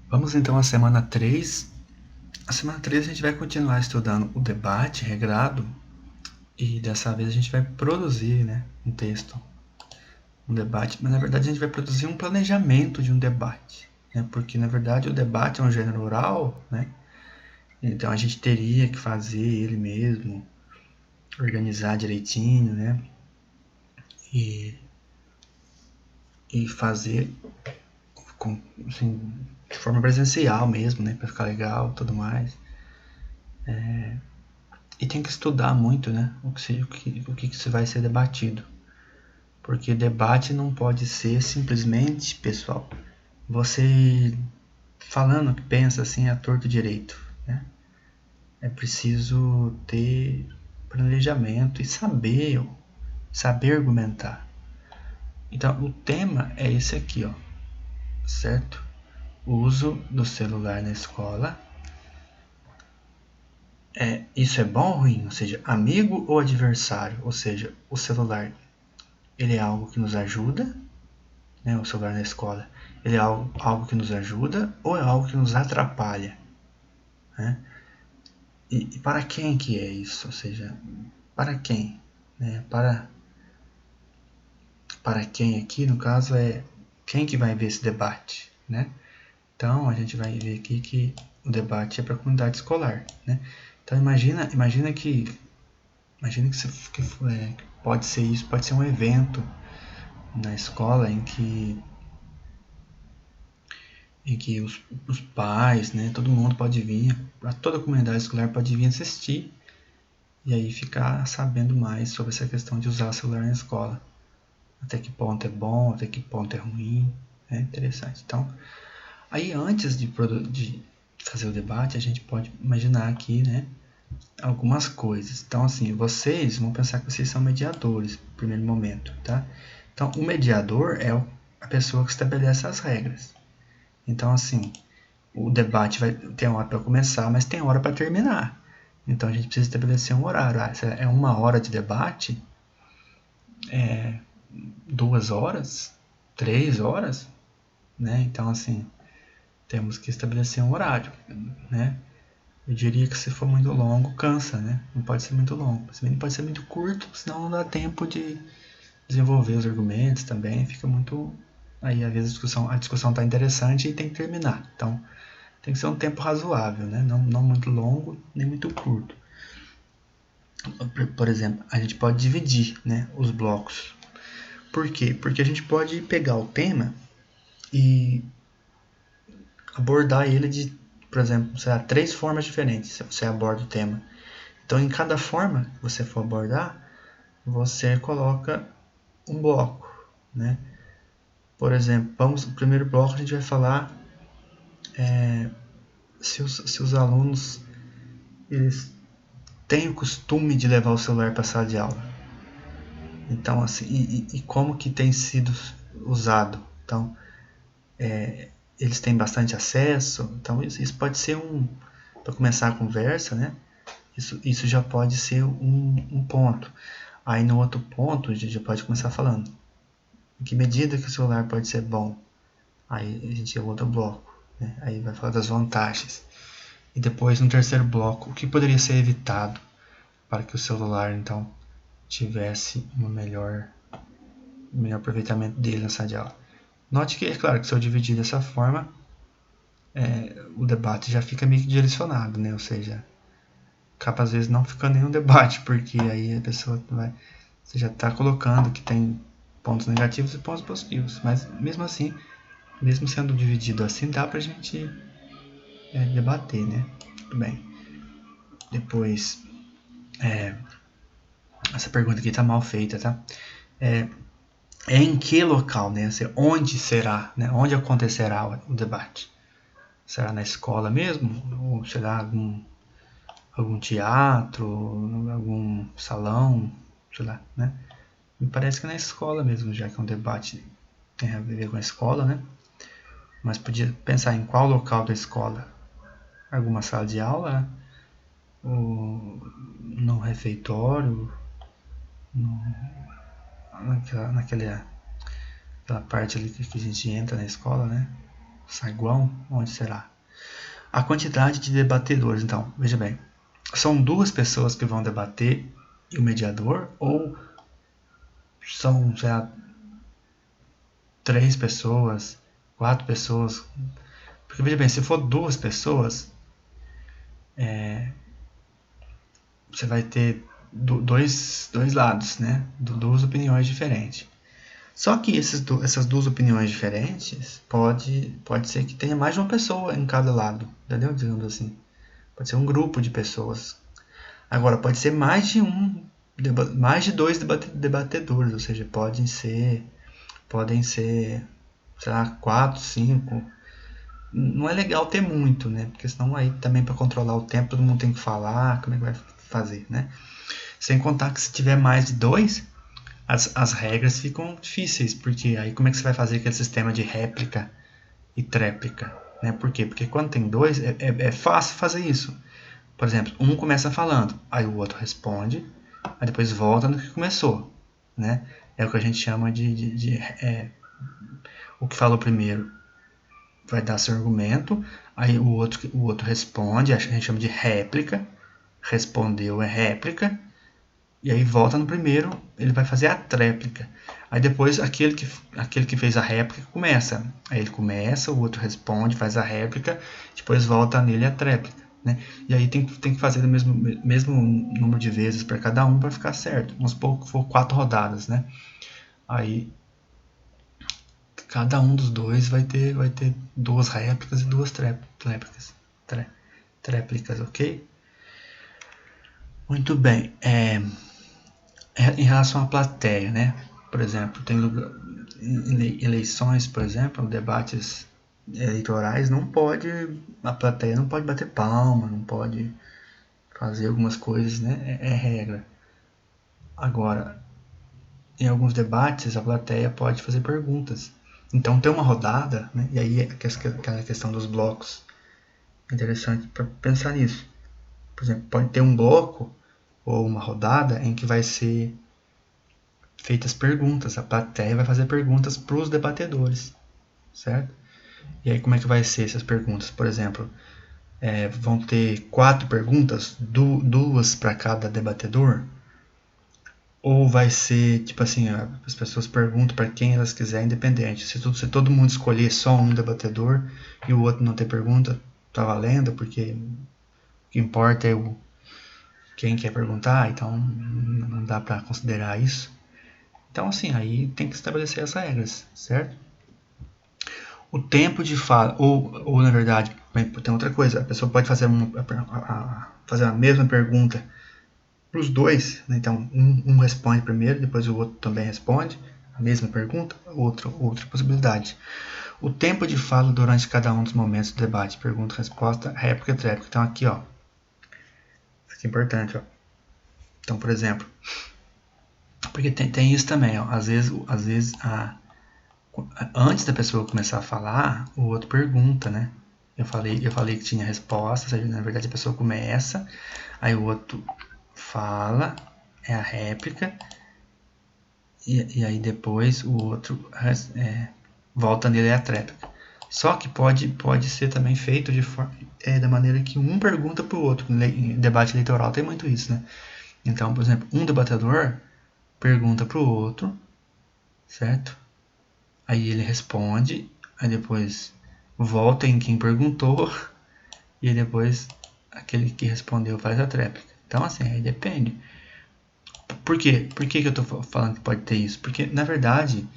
Vamos então à semana 3. A semana 3 a gente vai continuar estudando o debate regrado e dessa vez a gente vai produzir, um texto, um debate, mas na verdade a gente vai produzir um planejamento de um debate, porque na verdade o debate é um gênero oral, então a gente teria que fazer ele mesmo, organizar direitinho, e, e fazer com, assim, de forma presencial mesmo, para ficar legal e tudo mais. E tem que estudar muito, o que se vai ser debatido. Porque debate não pode ser simplesmente, pessoal, você falando o que pensa assim a torto direito, É preciso ter planejamento e saber argumentar. Então, o tema é esse aqui, ó, certo? O uso do celular na escola. Isso é bom ou ruim? Ou seja, amigo ou adversário? Ou seja, o celular, ele é algo que nos ajuda, o celular na escola, ele é algo que nos ajuda ou é algo que nos atrapalha? Né? E para quem que é isso? Ou seja, para quem? Para quem aqui, no caso, é quem que vai ver esse debate? Então, a gente vai ver aqui que o debate é para a comunidade escolar. Então, imagina que pode ser isso, pode ser um evento na escola em que os pais, todo mundo pode vir, toda a comunidade escolar pode vir assistir e aí ficar sabendo mais sobre essa questão de usar o celular na escola. Até que ponto é bom, até que ponto é ruim, é interessante. Então, aí antes de fazer o debate, a gente pode imaginar aqui, algumas coisas. Então, assim, vocês vão pensar que vocês são mediadores no primeiro momento, tá? Então, o mediador é a pessoa que estabelece as regras. Então, assim, o debate vai ter hora para começar, mas tem hora para terminar. Então, a gente precisa estabelecer um horário. É 1 hora de debate? 2 horas? 3 horas? Então, assim, temos que estabelecer um horário, Eu diria que se for muito longo, cansa, Não pode ser muito longo. Mas também não pode ser muito curto, senão não dá tempo de desenvolver os argumentos também. Fica muito... Aí, às vezes, a discussão está interessante e tem que terminar. Então, tem que ser um tempo razoável, Não muito longo, nem muito curto. Por exemplo, a gente pode dividir, os blocos. Por quê? Porque a gente pode pegar o tema e abordar ele de, por exemplo, 3 formas diferentes, se você aborda o tema. Então, em cada forma que você for abordar, você coloca um bloco, Por exemplo, no primeiro bloco a gente vai falar se os alunos eles têm o costume de levar o celular para a sala de aula. Então, assim, e como que tem sido usado. Então, eles têm bastante acesso. Então, isso pode ser para começar a conversa, Isso já pode ser um ponto. Aí no outro ponto, a gente já pode começar falando em que medida que o celular pode ser bom. Aí a gente é outro bloco. Aí vai falar das vantagens. E depois, no terceiro bloco, o que poderia ser evitado para que o celular, então, tivesse um melhor aproveitamento dele na sala de aula. Note que, é claro, que se eu dividir dessa forma, o debate já fica meio que direcionado, Ou seja, acaba às vezes não ficando nenhum debate, porque aí a pessoa você já está colocando que tem pontos negativos e pontos positivos, mas mesmo assim, mesmo sendo dividido assim, dá pra gente debater, Tudo bem. Depois, essa pergunta aqui tá mal feita, tá? Em que local, onde será, onde acontecerá o debate? Será na escola mesmo? Ou será algum teatro, algum salão, sei lá, Me parece que é na escola mesmo, já que é um debate tem a ver com a escola, Mas podia pensar em qual local da escola? Alguma sala de aula? Ou no refeitório? Naquela parte ali que a gente entra na escola, Saguão? Onde será? A quantidade de debatedores, então, veja bem. São 2 pessoas que vão debater e o mediador? Ou são, sei lá, 3 pessoas, 4 pessoas? Porque, veja bem, se for 2 pessoas, você vai ter dois lados, né? 2 opiniões diferentes. Só que essas 2 opiniões diferentes pode ser que tenha mais de uma pessoa em cada lado, entendeu? Digamos assim. Pode ser um grupo de pessoas. Agora, pode ser mais de 2 debatedores, ou seja, podem ser, sei lá, 4, 5. Não é legal ter muito, né? Porque senão aí também para controlar o tempo todo mundo tem que falar, como é que vai fazer, né? Sem contar que se tiver mais de 2, as regras ficam difíceis, porque aí como é que você vai fazer aquele sistema de réplica e tréplica, né? Por quê? Porque quando tem 2 é fácil fazer isso. Por exemplo, um começa falando, aí o outro responde, aí depois volta no que começou, né? É o que a gente chama o que falou primeiro vai dar seu argumento, aí o outro responde, a gente chama de réplica, respondeu é réplica, e aí volta no primeiro, ele vai fazer a tréplica. Aí depois aquele que fez a réplica começa. Aí ele começa, o outro responde, faz a réplica, depois volta nele a tréplica. Né? E aí tem que fazer o mesmo número de vezes para cada um para ficar certo. Vamos supor que for 4 rodadas. Né? Aí cada um dos dois vai ter 2 réplicas e 2 tréplicas, ok? Muito bem. Em relação à plateia, né? Por exemplo, tem eleições, por exemplo, debates eleitorais, a plateia não pode bater palma, não pode fazer algumas coisas, né? É regra. Agora, em alguns debates, a plateia pode fazer perguntas. Então, tem uma rodada, né? E aí aquela questão dos blocos. É interessante para pensar nisso. Por exemplo, pode ter um bloco ou uma rodada em que vai ser feitas perguntas. A plateia vai fazer perguntas para os debatedores, certo? E aí como é que vai ser essas perguntas? Por exemplo, vão ter 4 perguntas, 2 para cada debatedor? Ou vai ser, tipo assim, as pessoas perguntam para quem elas quiserem, independente. Se todo mundo escolher só um debatedor e o outro não ter pergunta, tá valendo, porque o que importa é quem quer perguntar, então não dá para considerar isso. Então, assim, aí tem que estabelecer as regras, certo? O tempo de fala, ou na verdade, tem outra coisa, a pessoa pode fazer a mesma pergunta para os dois, né? Então um responde primeiro, depois o outro também responde a mesma pergunta, outra possibilidade. O tempo de fala durante cada um dos momentos do debate, pergunta, resposta, réplica e tréplica. Então aqui, ó, isso aqui é importante, ó. Então, por exemplo, porque tem isso também, ó, às vezes antes da pessoa começar a falar, o outro pergunta, né? Eu falei que tinha resposta, ou seja, na verdade a pessoa começa, aí o outro fala, é a réplica, e aí depois o outro volta nele, é a tréplica. Só que pode ser também feito da maneira que um pergunta para o outro. Em debate eleitoral tem muito isso, né? Então, por exemplo, um debatedor pergunta para o outro, certo? Aí ele responde, aí depois volta em quem perguntou, e depois aquele que respondeu faz a tréplica. Então, assim, aí depende. Por quê? Por que eu estou falando que pode ter isso? Porque, na verdade,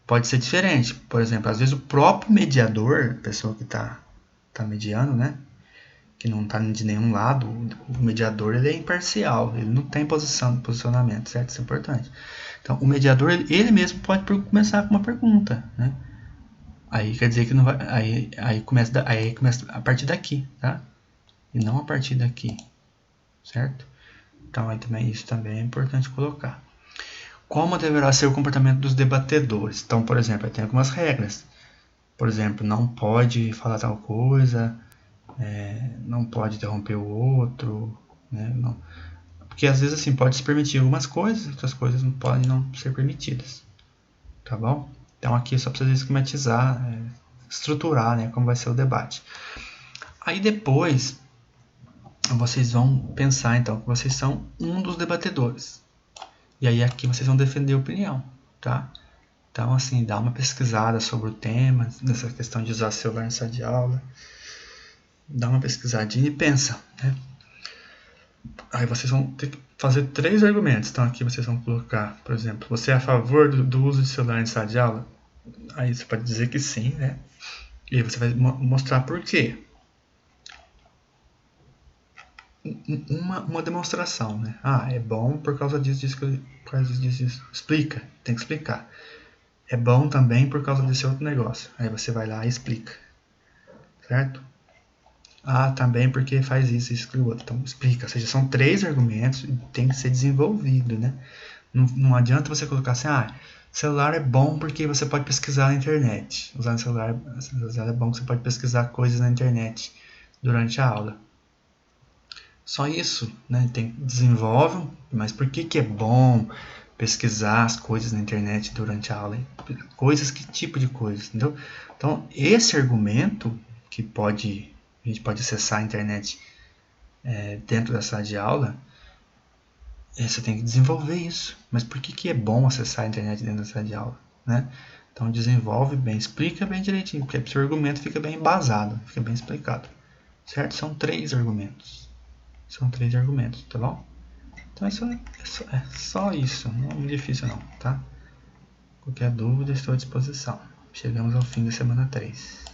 pode ser diferente. Por exemplo, às vezes o próprio mediador, a pessoa que está mediando, né? Que não está de nenhum lado, o mediador ele é imparcial, ele não tem posicionamento, certo? Isso é importante. Então, o mediador, ele mesmo pode começar com uma pergunta, né? Aí quer dizer que não vai, aí começa a partir daqui, tá? E não a partir daqui, certo? Então, isso também é importante colocar. Como deverá ser o comportamento dos debatedores? Então, por exemplo, tem algumas regras. Por exemplo, não pode falar tal coisa, não pode interromper o outro, né? Não. Porque às vezes assim pode se permitir algumas coisas, outras coisas não podem não ser permitidas, tá bom? Então aqui é só para você esquematizar, estruturar, né, como vai ser o debate. Aí depois vocês vão pensar então que vocês são um dos debatedores. E aí aqui vocês vão defender a opinião, tá? Então assim, dá uma pesquisada sobre o tema, dessa questão de usar celular em sala de aula. Dá uma pesquisadinha e pensa, né? Aí vocês vão ter que fazer 3 argumentos. Então aqui vocês vão colocar, por exemplo, você é a favor do uso de celular em sala de aula? Aí você pode dizer que sim, né? E aí você vai mostrar por quê. Uma demonstração, né? Ah, é bom por causa disso, por causa disso. Explica, tem que explicar. É bom também por causa desse outro negócio. Aí você vai lá e explica. Certo? Ah, também porque faz isso, isso e outro. Então explica. Ou seja, são 3 argumentos e tem que ser desenvolvido, né? Não adianta você colocar assim, celular é bom porque você pode pesquisar na internet. Usar o celular é bom porque você pode pesquisar coisas na internet durante a aula. Só isso, né? Desenvolve, mas por que é bom pesquisar as coisas na internet durante a aula? Coisas, que tipo de coisas, entendeu? Então, esse argumento que a gente pode acessar a internet dentro da sala de aula, você tem que desenvolver isso. Mas por que é bom acessar a internet dentro da sala de aula, né? Então, desenvolve bem, explica bem direitinho, porque o seu argumento fica bem embasado, fica bem explicado, certo? São 3 argumentos. São 3 argumentos, tá bom? Então é só isso, não é muito difícil não, tá? Qualquer dúvida, estou à disposição. Chegamos ao fim da semana 3.